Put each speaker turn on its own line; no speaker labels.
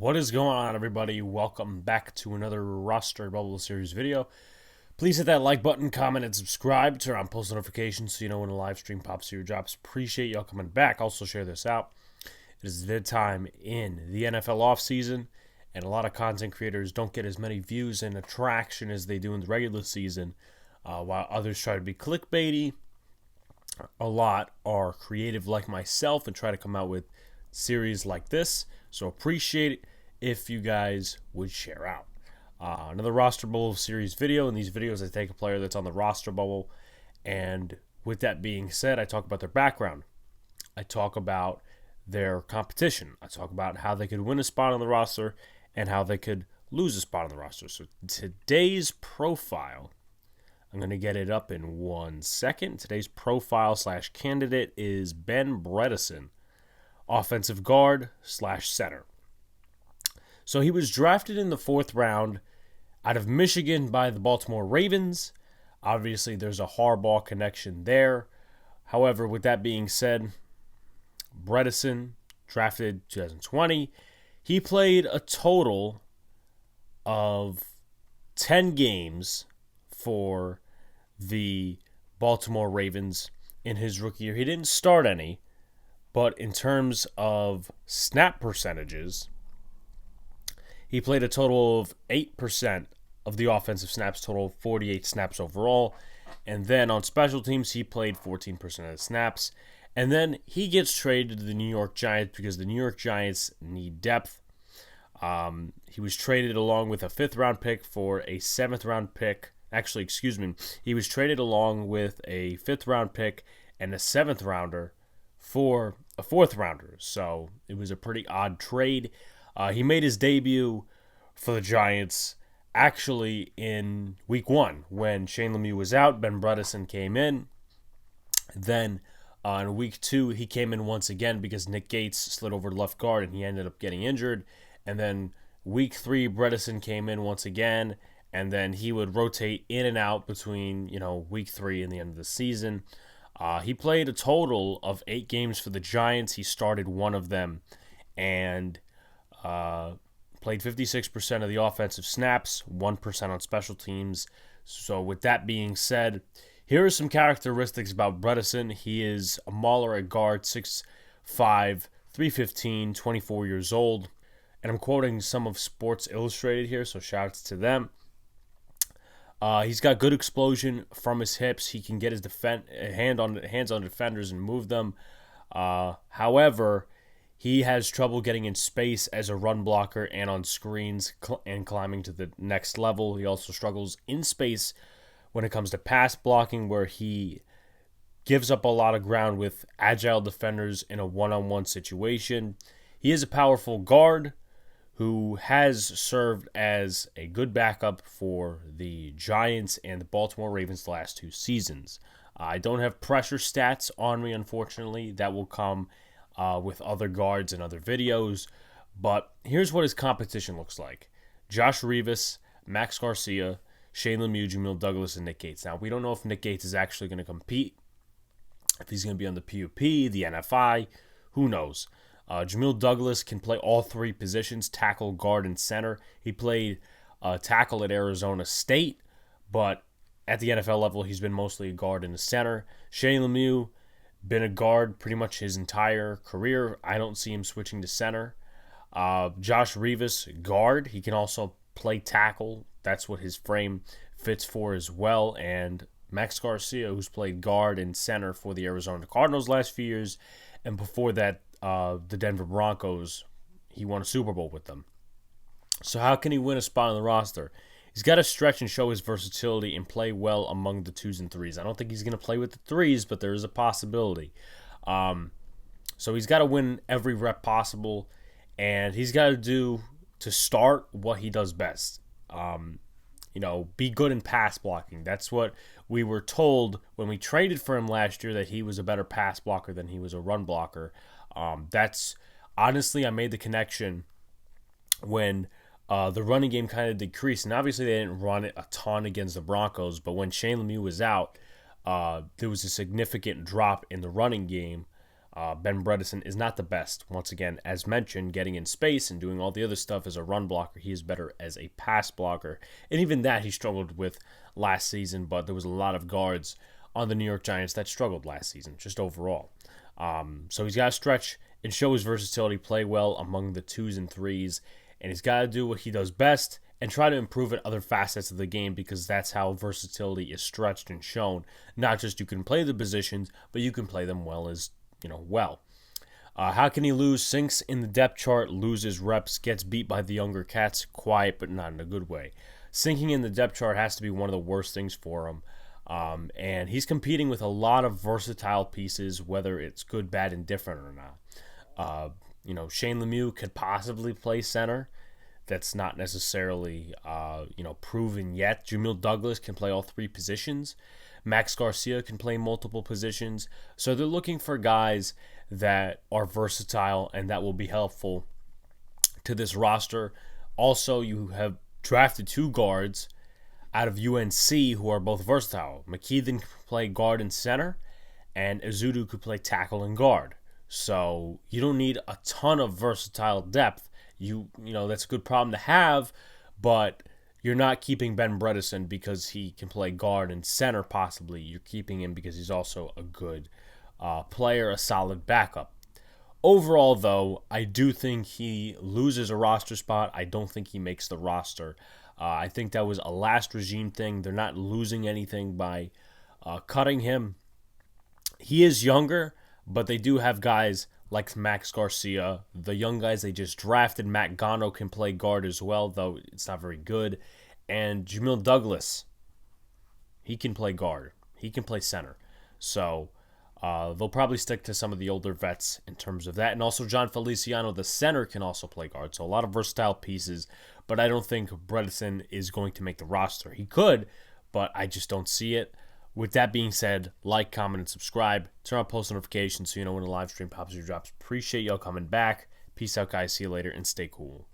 What is going on, everybody? Welcome back to another roster bubble series video. Please hit that like button, comment, and subscribe. Turn on post notifications so you know when a live stream pops to your drops. Appreciate y'all coming back. Also share this out. It is vid time in the NFL offseason, and a lot of content creators don't get as many views and attraction as they do in the regular season, while others try to be clickbaity. A lot are creative like myself and try to come out with series like this. So appreciate it if you guys would share out. Another roster bubble series video. In these videos, I take a player that's on the roster bubble, and with that being said, I talk about their background. I talk about their competition. I talk about how they could win a spot on the roster and how they could lose a spot on the roster. So today's profile, I'm going to get it up in 1 second. Today's profile / candidate is Ben Bredeson, offensive guard / center. So he was drafted in the 4th round out of Michigan by the Baltimore Ravens. Obviously, there's a Harbaugh connection there. However, with that being said, Bredeson, drafted 2020, he played a total of 10 games for the Baltimore Ravens in his rookie year. He didn't start any, but in terms of snap percentages, he played a total of 8% of the offensive snaps, total 48 snaps overall. And then on special teams, he played 14% of the snaps. And then he gets traded to the New York Giants because the New York Giants need depth. He was traded along with a 5th-round pick for a 7th-round pick. Actually, excuse me. He was traded along with a 5th-round pick and a 7th-rounder for a 4th-rounder. So it was a pretty odd trade. He made his debut for the Giants actually in week 1 when Shane Lemieux was out. Ben Bredeson came in. Then in week 2, he came in once again because Nick Gates slid over to left guard and he ended up getting injured. And then week 3, Bredeson came in once again, and then he would rotate in and out between, week 3 and the end of the season. He played a total of 8 games for the Giants. He started one of them and played 56% of the offensive snaps, 1% on special teams. So with that being said, here are some characteristics about Bredeson. He is a mauler at guard, 6'5", 315, 24 years old. And I'm quoting some of Sports Illustrated here, so shouts to them. He's got good explosion from his hips. He can get his hands on defenders and move them. However, he has trouble getting in space as a run blocker and on screens and climbing to the next level. He also struggles in space when it comes to pass blocking, where he gives up a lot of ground with agile defenders in a one-on-one situation. He is a powerful guard who has served as a good backup for the Giants and the Baltimore Ravens the last 2 seasons. I don't have pressure stats on me, unfortunately. That will come with other guards and other videos. But here's what his competition looks like. Josh Revis, Max Garcia, Shane Lemieux, Jamil Douglas, and Nick Gates. Now, we don't know if Nick Gates is actually going to compete, if he's going to be on the PUP, the NFI, who knows. Jamil Douglas can play all 3 positions, tackle, guard, and center. He played tackle at Arizona State, but at the NFL level, he's been mostly a guard and a center. Shane Lemieux, been a guard pretty much his entire career. I don't see him switching to center. Josh Revis, guard. He can also play tackle. That's what his frame fits for as well. And Max Garcia, who's played guard and center for the Arizona Cardinals last few years, and before that, the Denver Broncos, he won a Super Bowl with them. So how can he win a spot on the roster? He's got to stretch and show his versatility and play well among the 2s and 3s. I don't think he's going to play with the 3s, but there is a possibility. So he's got to win every rep possible, and he's got to do to start what he does best. Be good in pass blocking. That's what we were told when we traded for him last year, that he was a better pass blocker than he was a run blocker. That's honestly, I made the connection when the running game kind of decreased, and obviously they didn't run it a ton against the Broncos, but when Shane Lemieux was out, there was a significant drop in the running game Ben Bredeson is not the best. Once again, as mentioned, getting in space and doing all the other stuff as a run blocker. He is better as a pass blocker. And even that he struggled with last season, but there was a lot of guards on the New York Giants that struggled last season, just overall. So he's got to stretch and show his versatility, play well among the 2s and 3s, and he's got to do what he does best and try to improve at other facets of the game, because that's how versatility is stretched and shown. Not just you can play the positions, but you can play them well as well. How can he lose? Sinks in the depth chart, loses reps, gets beat by the younger cats, quiet but not in a good way. Sinking in the depth chart has to be one of the worst things for him. And he's competing with a lot of versatile pieces, whether it's good, bad, and different or not. Shane Lemieux could possibly play center. That's not necessarily, proven yet. Jamil Douglas can play all 3 positions. Max Garcia can play multiple positions. So they're looking for guys that are versatile and that will be helpful to this roster. Also, you have drafted 2 guards out of UNC who are both versatile. McKeithen can play guard and center, and Ezeudu could play tackle and guard. So you don't need a ton of versatile depth. That's a good problem to have, but you're not keeping Ben Bredeson because he can play guard and center possibly. You're keeping him because he's also a good player, a solid backup. Overall, though, I do think he loses a roster spot. I don't think he makes the roster. I think that was a last regime thing. They're not losing anything by cutting him. He is younger, but they do have guys like Max Garcia. The young guys they just drafted, Matt Gano can play guard as well, though it's not very good. And Jamil Douglas, he can play guard. He can play center. So they'll probably stick to some of the older vets in terms of that. And also John Feliciano, the center, can also play guard. So a lot of versatile pieces, but I don't think Bredeson is going to make the roster. He could, but I just don't see it. With that being said, like, comment, and subscribe. Turn on post notifications so you know when a live stream pops or drops. Appreciate y'all coming back. Peace out, guys. See you later, and stay cool.